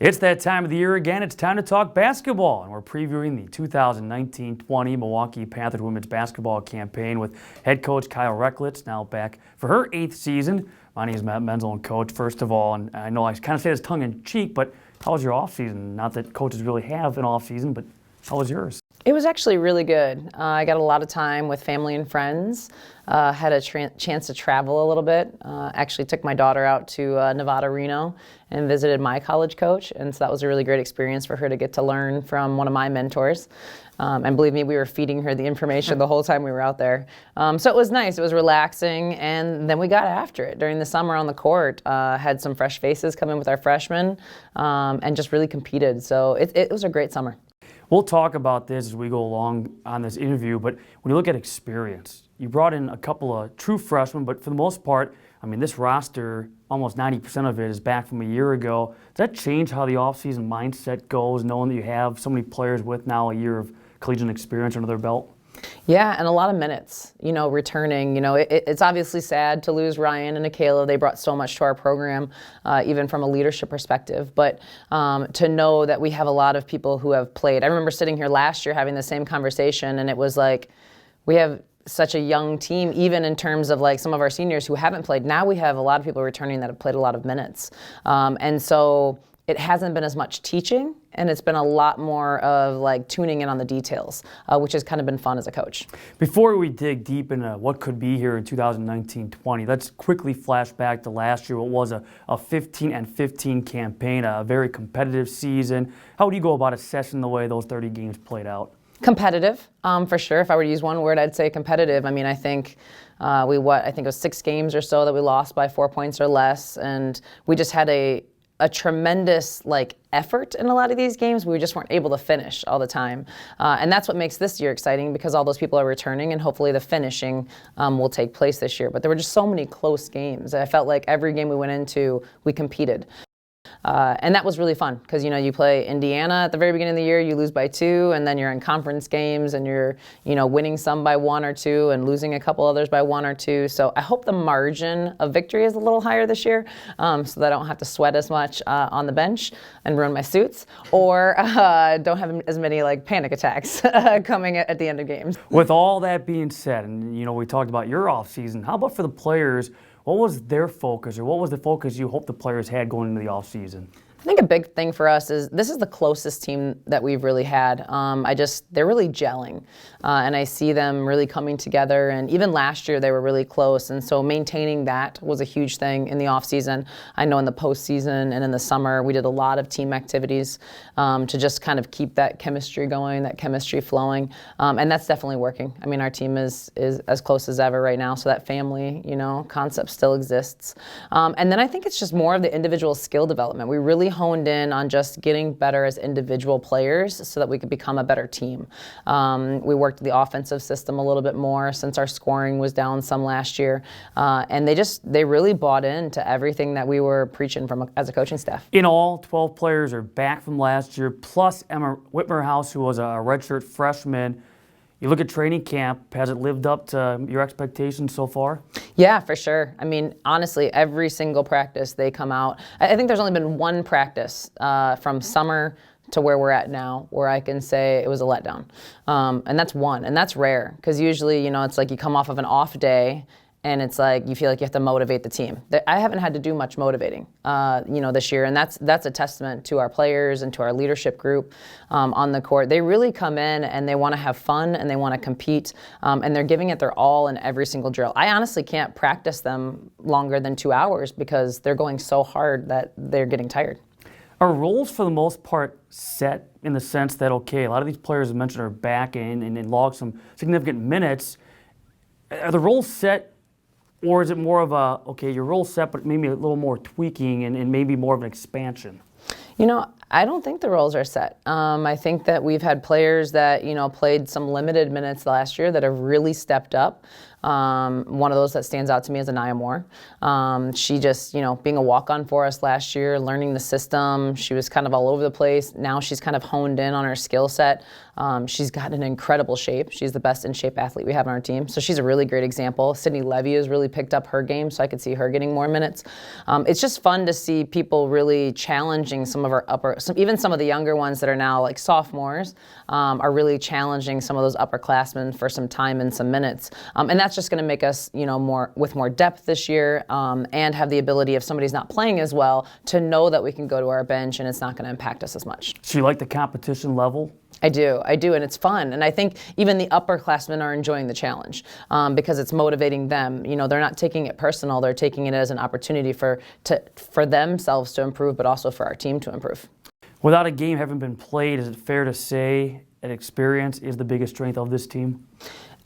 It's that time of the year again. It's time to talk basketball, and we're previewing the 2019-20 Milwaukee Panthers women's basketball campaign with head coach Kyle Recklitz, now back for her 8th season. My name is Matt Menzel, and coach, first of all, and I know I kind of say this tongue-in-cheek, but how was your offseason? Not that coaches really have an offseason, but how was yours? It was actually really good. I got a lot of time with family and friends, had a chance to travel a little bit. Actually took my daughter out to Nevada, Reno, and visited my college coach, and so that was a really great experience for her to get to learn from one of my mentors. And believe me, we were feeding her the information the whole time we were out there. So it was nice, it was relaxing, and then we got after it. During the summer on the court, had some fresh faces come in with our freshmen, and just really competed. So it was a great summer. We'll talk about this as we go along on this interview, but when you look at experience, you brought in a couple of true freshmen, but for the most part, I mean, this roster, almost 90% of it is back from a year ago. Does that change how the offseason mindset goes, knowing that you have so many players with now a year of collegiate experience under their belt? Yeah, and a lot of minutes, returning. It's obviously sad to lose Ryan and Akela. They brought so much to our program, even from a leadership perspective. But to know that we have a lot of people who have played. I remember sitting here last year having the same conversation, and it was like, we have such a young team, even in terms of like some of our seniors who haven't played. Now we have a lot of people returning that have played a lot of minutes. And so it hasn't been as much teaching, and it's been a lot more of like tuning in on the details, which has kind of been fun as a coach. Before we dig deep into what could be here in 2019-20, let's quickly flash back to last year. What was a 15-15 campaign, a very competitive season. How would you go about assessing the way those 30 games played out? Competitive, for sure. If I were to use one word, I'd say competitive. I mean, I think I think it was 6 games or so that we lost by 4 points or less, and we just had a tremendous effort in a lot of these games. We just weren't able to finish all the time. And that's what makes this year exciting, because all those people are returning, and hopefully the finishing will take place this year. But there were just so many close games. I felt like every game we went into, we competed. And that was really fun, because you play Indiana at the very beginning of the year, you lose by 2, and then you're in conference games and you're winning some by 1 or 2 and losing a couple others by 1 or 2. So I hope the margin of victory is a little higher this year, so that I don't have to sweat as much on the bench and ruin my suits, or don't have as many panic attacks coming at the end of games. With all that being said, and we talked about your off season, how about for the players? What was their focus, or what was the focus you hope the players had going into the offseason? I think a big thing for us is this is the closest team that we've really had. They're really gelling, and I see them really coming together. And even last year they were really close, and so maintaining that was a huge thing in the offseason. I know in the postseason and in the summer we did a lot of team activities to just kind of keep that chemistry going, that chemistry flowing, and that's definitely working. I mean, our team is as close as ever right now, so that family, concept still exists. And then I think it's just more of the individual skill development. We really honed in on just getting better as individual players so that we could become a better team. We worked the offensive system a little bit more since our scoring was down some last year, and they really bought into everything that we were preaching as a coaching staff. In all, 12 players are back from last year, plus Emma Whitmerhouse, who was a redshirt freshman. You look at training camp, has it lived up to your expectations so far? Yeah, for sure. I mean, honestly, every single practice they come out. I think there's only been one practice from summer to where we're at now where I can say it was a letdown. And that's one, and that's rare, because usually, it's like you come off of an off day and it's like you feel like you have to motivate the team. I haven't had to do much motivating, this year, and that's a testament to our players and to our leadership group on the court. They really come in and they want to have fun and they want to compete, and they're giving it their all in every single drill. I honestly can't practice them longer than 2 hours because they're going so hard that they're getting tired. Are roles for the most part set in the sense that, okay, a lot of these players I mentioned are back in and logged some significant minutes? Are the roles set? Or is it more of a, okay, your role's set, but maybe a little more tweaking and maybe more of an expansion? I don't think the roles are set. I think that we've had players that, played some limited minutes last year that have really stepped up. One of those that stands out to me is Anaya Moore. She just, being a walk-on for us last year, learning the system. She was kind of all over the place. Now she's kind of honed in on her skill set. She's got an incredible shape. She's the best in shape athlete we have on our team. So she's a really great example. Sydney Levy has really picked up her game, so I could see her getting more minutes. It's just fun to see people really challenging some of our even some of the younger ones that are now like sophomores, are really challenging some of those upperclassmen for some time and some minutes. And that's just going to make us, with more depth this year, and have the ability, if somebody's not playing as well, to know that we can go to our bench and it's not going to impact us as much. So you like the competition level? I do, and it's fun. And I think even the upperclassmen are enjoying the challenge because it's motivating them. They're not taking it personal; they're taking it as an opportunity for themselves to improve, but also for our team to improve. Without a game having been played, is it fair to say that experience is the biggest strength of this team?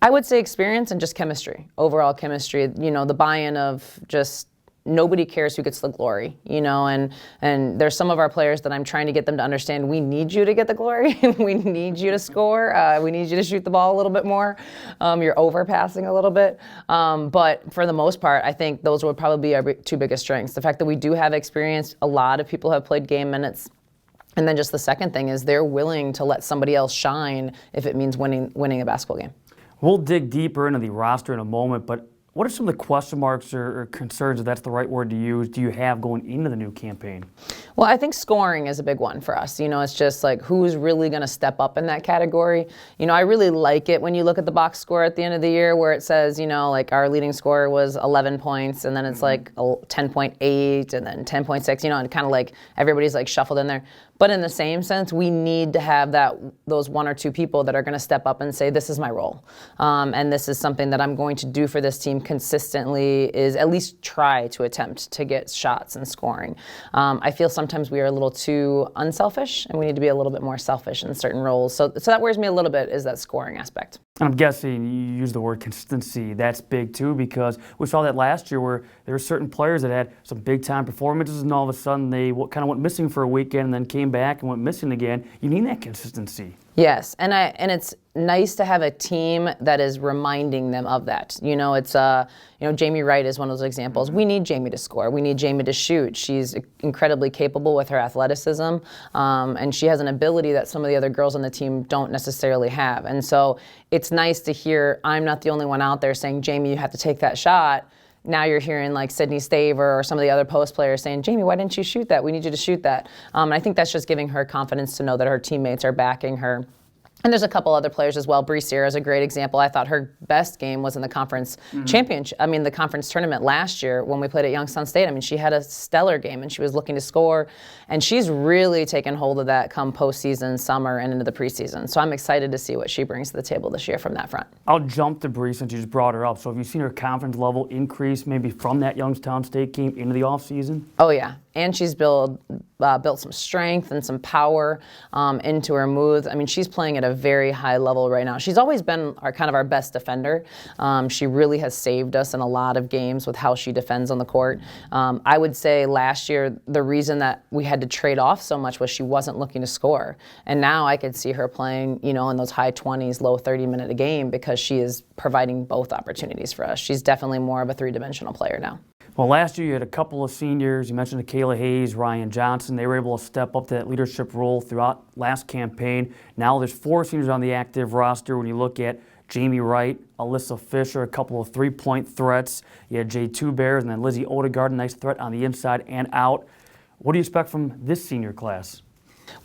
I would say experience and just chemistry, overall chemistry. The buy-in of just. Nobody cares who gets the glory, and there's some of our players that I'm trying to get them to understand we need you to get the glory. We need you to score. We need you to shoot the ball a little bit more. You're overpassing a little bit. But for the most part, I think those would probably be our two biggest strengths. The fact that we do have experience, a lot of people have played game minutes. And then just the second thing is they're willing to let somebody else shine if it means winning a basketball game. We'll dig deeper into the roster in a moment, but what are some of the question marks or concerns, if that's the right word to use, do you have going into the new campaign? Well, I think scoring is a big one for us. It's just like who's really going to step up in that category. I really like it when you look at the box score at the end of the year where it says, like our leading scorer was 11 points and then it's like 10.8 and then 10.6, and kind of like everybody's like shuffled in there. But in the same sense, we need to have those one or two people that are going to step up and say, this is my role. And this is something that I'm going to do for this team consistently, is at least try to attempt to get shots and scoring. I feel sometimes we are a little too unselfish and we need to be a little bit more selfish in certain roles. So that worries me a little bit, is that scoring aspect. I'm guessing you use the word consistency. That's big too, because we saw that last year where there were certain players that had some big-time performances and all of a sudden they kind of went missing for a weekend and then came back and went missing again. You need that consistency. Yes, and it's nice to have a team that is reminding them of that. It's Jamie Wright is one of those examples. We need Jamie to score. We need Jamie to shoot. She's incredibly capable with her athleticism, and she has an ability that some of the other girls on the team don't necessarily have. And so it's nice to hear I'm not the only one out there saying, Jamie, you have to take that shot. Now you're hearing like Sydney Staver or some of the other post players saying, Jamie, why didn't you shoot that? We need you to shoot that. And I think that's just giving her confidence to know that her teammates are backing her. And there's a couple other players as well. Bree Sierra is a great example. I thought her best game was in the conference championship. The conference tournament last year when we played at Youngstown State. She had a stellar game and she was looking to score. And she's really taken hold of that come postseason, summer, and into the preseason. So I'm excited to see what she brings to the table this year from that front. I'll jump to Bree since you just brought her up. So have you seen her confidence level increase maybe from that Youngstown State game into the offseason? Oh, yeah. And she's built some strength and some power into her moves. She's playing at a very high level right now. She's always been our best defender. She really has saved us in a lot of games with how she defends on the court. I would say last year the reason that we had to trade off so much was she wasn't looking to score. And now I could see her playing, in those high 20s, low 30-minute a game because she is providing both opportunities for us. She's definitely more of a three-dimensional player now. Well, last year you had a couple of seniors. You mentioned Kayla Hayes, Ryan Johnson. They were able to step up to that leadership role throughout last campaign. Now there's 4 seniors on the active roster. When you look at Jamie Wright, Alyssa Fisher, a couple of three-point threats. You had Jay Two Bears and then Lizzie Odegaard, a nice threat on the inside and out. What do you expect from this senior class?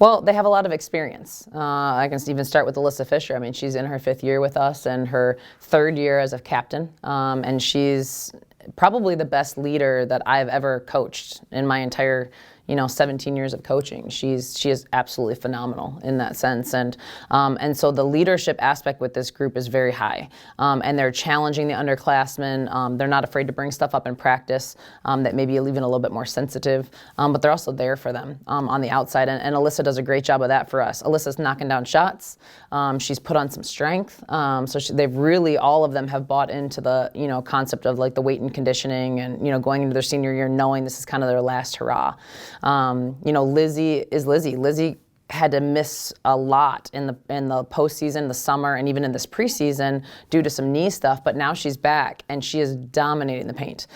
Well, they have a lot of experience. I can even start with Alyssa Fisher. She's in her 5th year with us and her 3rd year as a captain. And she's probably the best leader that I've ever coached in my entire 17 years of coaching. She is absolutely phenomenal in that sense. And so the leadership aspect with this group is very high. And they're challenging the underclassmen. They're not afraid to bring stuff up in practice that maybe even a little bit more sensitive. But they're also there for them on the outside. And Alyssa does a great job of that for us. Alyssa's knocking down shots. She's put on some strength. So they've really, all of them have bought into the, concept of like the weight and conditioning and, going into their senior year knowing this is kind of their last hurrah. Lizzie is Lizzie. Lizzie had to miss a lot in the postseason, the summer, and even in this preseason due to some knee stuff. But now she's back and she is dominating the paint,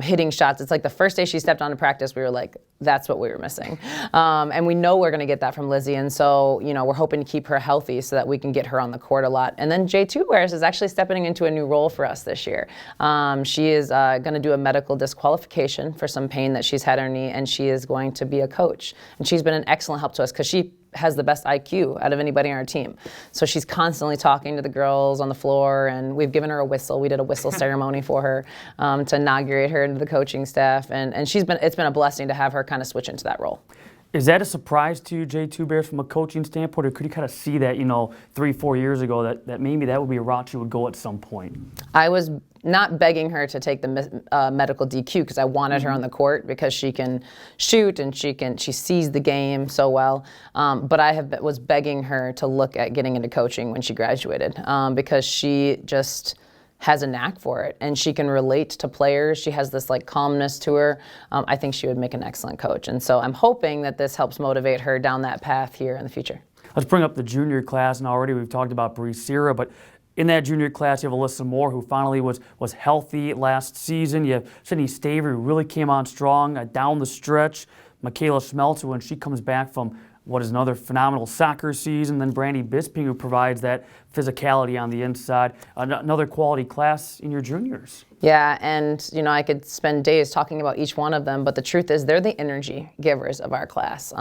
hitting shots. It's like the first day she stepped onto practice, we were like, that's what we were missing. And we know we're going to get that from Lizzie. And so, we're hoping to keep her healthy so that we can get her on the court a lot. And then J2 Wares is actually stepping into a new role for us this year. She is going to do a medical disqualification for some pain that she's had in her knee, and she is going to be a coach. And she's been an excellent help to us because she has the best IQ out of anybody on our team. So she's constantly talking to the girls on the floor, and we've given her a whistle. We did a whistle ceremony for her to inaugurate her into the coaching staff, and it's been a blessing to have her kind of switch into that role. Is that a surprise to you, J2 Bears, from a coaching standpoint, or could you kind of see that, 3-4 years ago, that maybe that would be a route she would go at some point? I was not begging her to take the medical DQ because I wanted her on the court because she can shoot and she sees the game so well. But I was begging her to look at getting into coaching when she graduated because she just has a knack for it and she can relate to players. She has this calmness to her. I think she would make an excellent coach. And so I'm hoping that this helps motivate her down that path here in the future. Let's bring up the junior class, and already we've talked about Bree Sierra, but in that junior class, you have Alyssa Moore, who finally was healthy last season. You have Sydney Staver, who really came on strong down the stretch. Michaela Schmelzer, when she comes back from what is another phenomenal soccer season. Then Brandy Bisping, who provides that physicality on the inside. Another quality class in your juniors. Yeah, and I could spend days talking about each one of them, but the truth is they're the energy givers of our class.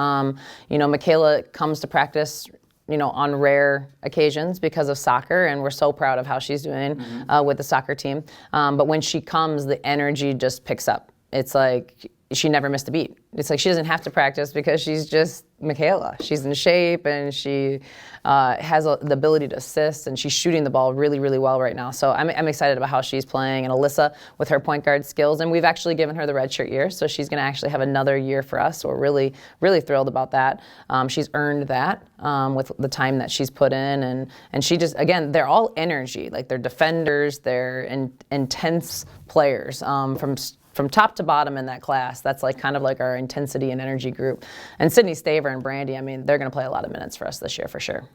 Michaela comes to practice on rare occasions because of soccer, and we're so proud of how she's doing with the soccer team. But when she comes, the energy just picks up. It's like she never missed a beat. It's like she doesn't have to practice because she's just Michaela. She's in shape and she has the ability to assist, and she's shooting the ball really, really well right now. So I'm excited about how she's playing, and Alyssa with her point guard skills. And we've actually given her the redshirt year, so she's going to actually have another year for us. So we're really, really thrilled about that. She's earned that with the time that she's put in, and she just, again, they're all energy. Like, they're defenders, they're intense players from top to bottom in that class. That's kind of our intensity and energy group. And Sydney Staver and Brandy, they're going to play a lot of minutes for us this year for sure.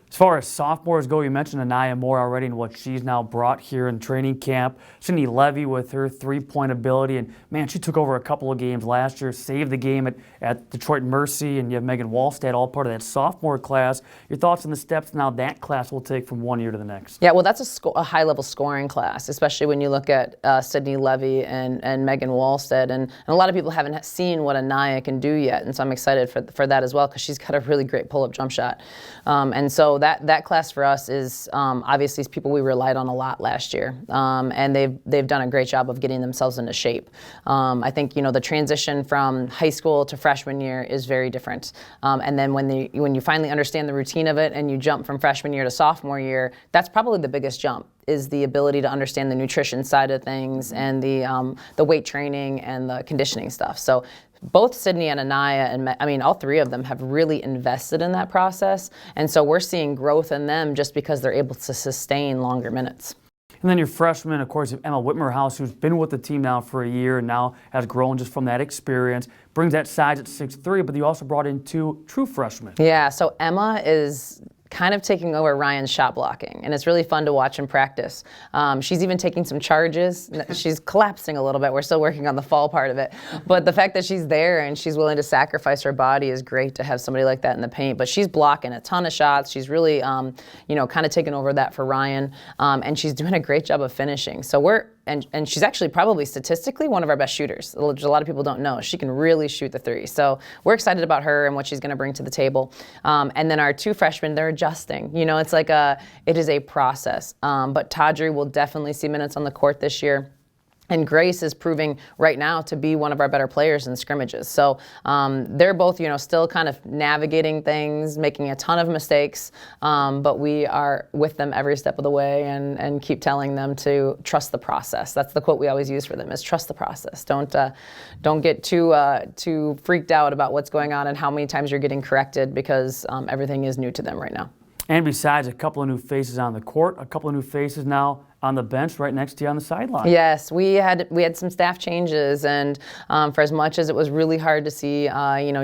As far as sophomores go, you mentioned Anaya Moore already and what she's now brought here in training camp. Sydney Levy with her three-point ability, and man, she took over a couple of games last year, saved the game at Detroit Mercy, and you have Megan Wallstad, all part of that sophomore class. Your thoughts on the steps now that class will take from one year to the next? Yeah, well, that's a high-level scoring class, especially when you look at Sydney Levy and Megan Wallstad, and a lot of people haven't seen what Anaya can do yet, and so I'm excited for that as well because she's got a really great pull-up jump shot. And so that class for us is obviously people we relied on a lot last year, and they've done a great job of getting themselves into shape. I think the transition from high school to freshman year is very different, and then when you finally understand the routine of it and you jump from freshman year to sophomore year, that's probably the biggest jump, is the ability to understand the nutrition side of things and the weight training and the conditioning stuff. So both Sydney and Anaya, and all three of them have really invested in that process. And so we're seeing growth in them just because they're able to sustain longer minutes. And then your freshman, of course, Emma Whitmerhouse, who's been with the team now for a year and now has grown just from that experience, brings that size at 6'3", but you also brought in two true freshmen. Yeah, so Emma is kind of taking over Ryan's shot blocking, and it's really fun to watch in practice. She's even taking some charges. She's collapsing a little bit. We're still working on the fall part of it, but the fact that she's there and she's willing to sacrifice her body is great to have somebody like that in the paint. But she's blocking a ton of shots. She's really, kind of taking over that for Ryan, and she's doing a great job of finishing. So and she's actually probably statistically one of our best shooters, which a lot of people don't know. She can really shoot the three. So we're excited about her and what she's going to bring to the table. And then our two freshmen, they're adjusting. It's it is a process. But Tadri will definitely see minutes on the court this year. And Grace is proving right now to be one of our better players in scrimmages. So they're both, still kind of navigating things, making a ton of mistakes. But we are with them every step of the way and keep telling them to trust the process. That's the quote we always use for them, is trust the process. Don't get too freaked out about what's going on and how many times you're getting corrected, because everything is new to them right now. And besides a couple of new faces on the court, a couple of new faces now on the bench right next to you on the sideline. Yes, we had some staff changes, and for as much as it was really hard to see,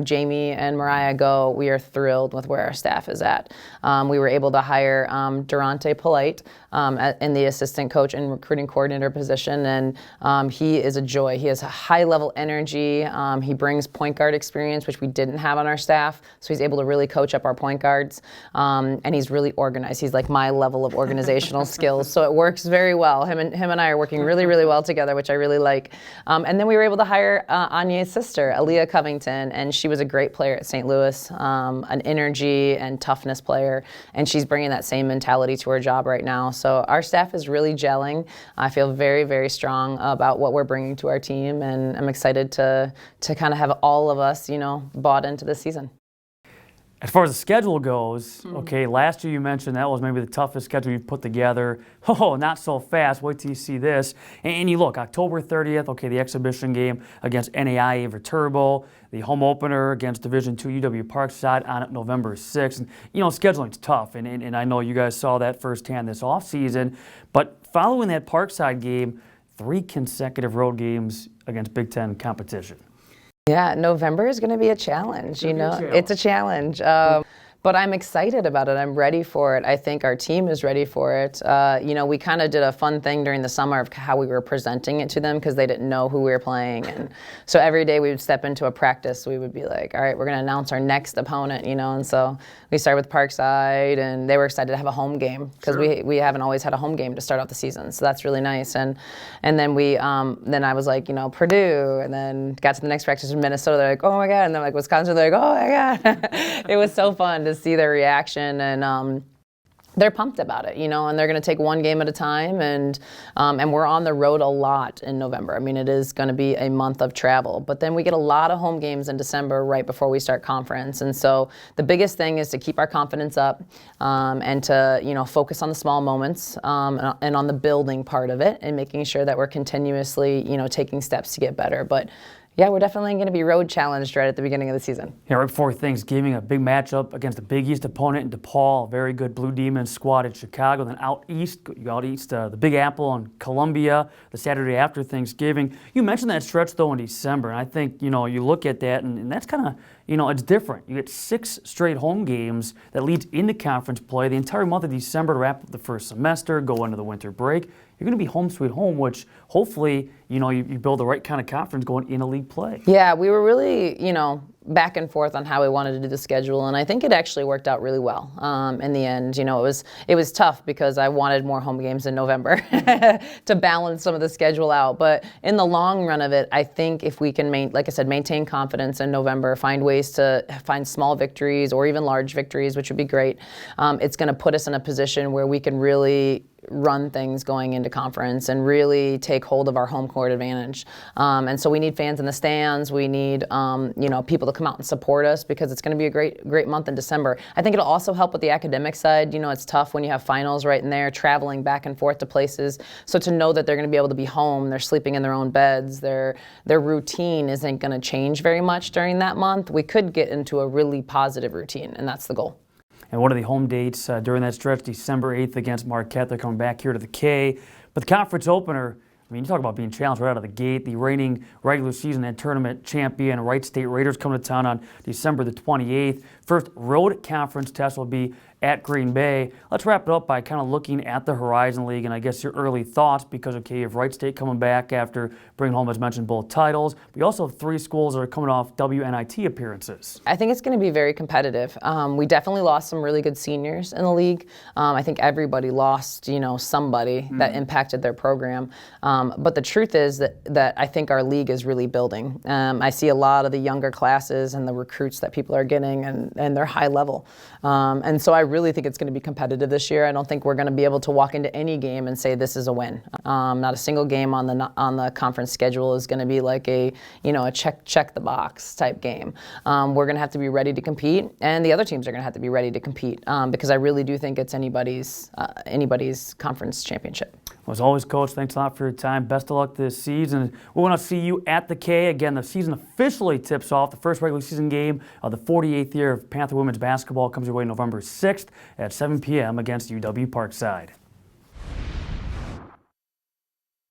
Jamie and Mariah go, we are thrilled with where our staff is at. We were able to hire Durante Polite in the assistant coach and recruiting coordinator position, and he is a joy. He has a high level energy. He brings point guard experience, which we didn't have on our staff, so he's able to really coach up our point guards, and he's really organized. He's like my level of organizational skills, so it works very well. Him and I are working really, really well together, which I really like. And then we were able to hire Anya's sister, Aaliyah Covington, and she was a great player at St. Louis, an energy and toughness player, and she's bringing that same mentality to her job right now. So our staff is really gelling. I feel very, very strong about what we're bringing to our team, and I'm excited to kind of have all of us, bought into this season. As far as the schedule goes, okay, last year you mentioned that was maybe the toughest schedule you've put together. Oh, not so fast. Wait till you see this. And you look, October 30th, okay, the exhibition game against NAIA Viterbo, the home opener against Division II UW Parkside on November 6th. And, scheduling's tough, and I know you guys saw that firsthand this offseason. But following that Parkside game, 3 consecutive road games against Big Ten competition. Yeah, November is going to be a challenge, It's a challenge. But I'm excited about it. I'm ready for it. I think our team is ready for it. We kind of did a fun thing during the summer of how we were presenting it to them because they didn't know who we were playing. And so every day we would step into a practice, we would be like, all right, we're going to announce our next opponent, And so we started with Parkside, and they were excited to have a home game because we haven't always had a home game to start off the season. So that's really nice. And then then I was like, Purdue, and then got to the next practice in Minnesota. They're like, oh my God. And then Wisconsin, they're like, oh my God. It was so fun to see their reaction, and they're pumped about it, and they're going to take one game at a time, and we're on the road a lot in November. I mean, it is going to be a month of travel, but then we get a lot of home games in December right before we start conference, and so the biggest thing is to keep our confidence up, and to focus on the small moments, and on the building part of it, and making sure that we're continuously taking steps to get better. But yeah, we're definitely going to be road challenged right at the beginning of the season. Yeah, right before Thanksgiving, a big matchup against the Big East opponent in DePaul, a very good Blue Demons squad in Chicago. Then out east, the Big Apple and Columbia, the Saturday after Thanksgiving. You mentioned that stretch, though, in December, and I think, you look at that, and that's kind of, it's different. You get 6 straight home games that leads into conference play the entire month of December to wrap up the first semester, go into the winter break. You're going to be home sweet home, which hopefully, you build the right kind of confidence going into league play. Yeah, we were really, back and forth on how we wanted to do the schedule, and I think it actually worked out really well. In the end, it was tough because I wanted more home games in November to balance some of the schedule out. But in the long run of it, I think if we can, maintain confidence in November, find ways to find small victories or even large victories, which would be great, it's going to put us in a position where we can really run things going into conference and really take hold of our home court advantage. And so we need fans in the stands. We need, people to come out and support us because it's going to be a great month in December. I think it'll also help with the academic side. It's tough when you have finals right in there, traveling back and forth to places. So to know that they're going to be able to be home, they're sleeping in their own beds, their routine isn't going to change very much during that month. We could get into a really positive routine, and that's the goal. And what are the home dates during that stretch? December 8th against Marquette. They're coming back here to the K. But the conference opener, you talk about being challenged right out of the gate. The reigning regular season and tournament champion Wright State Raiders coming to town on December the 28th. First road conference test will be at Green Bay. Let's wrap it up by kind of looking at the Horizon League and I guess your early thoughts because, you have Wright State coming back after bringing home, as mentioned, both titles. We also have 3 schools that are coming off WNIT appearances. I think it's going to be very competitive. We definitely lost some really good seniors in the league. I think everybody lost, somebody that impacted their program. But the truth is that I think our league is really building. I see a lot of the younger classes and the recruits that people are getting, and they're high level. And so I really think it's going to be competitive this year. I don't think we're going to be able to walk into any game and say this is a win. Not a single game on the conference schedule is going to be like a check the box type game. We're going to have to be ready to compete, and the other teams are going to have to be ready to compete because I really do think it's anybody's conference championship. Well, as always, Coach, thanks a lot for your time. Best of luck this season. We want to see you at the K. Again, the season officially tips off. The first regular season game of the 48th year of Panther women's basketball comes your way November 6th at 7 p.m. against UW Parkside.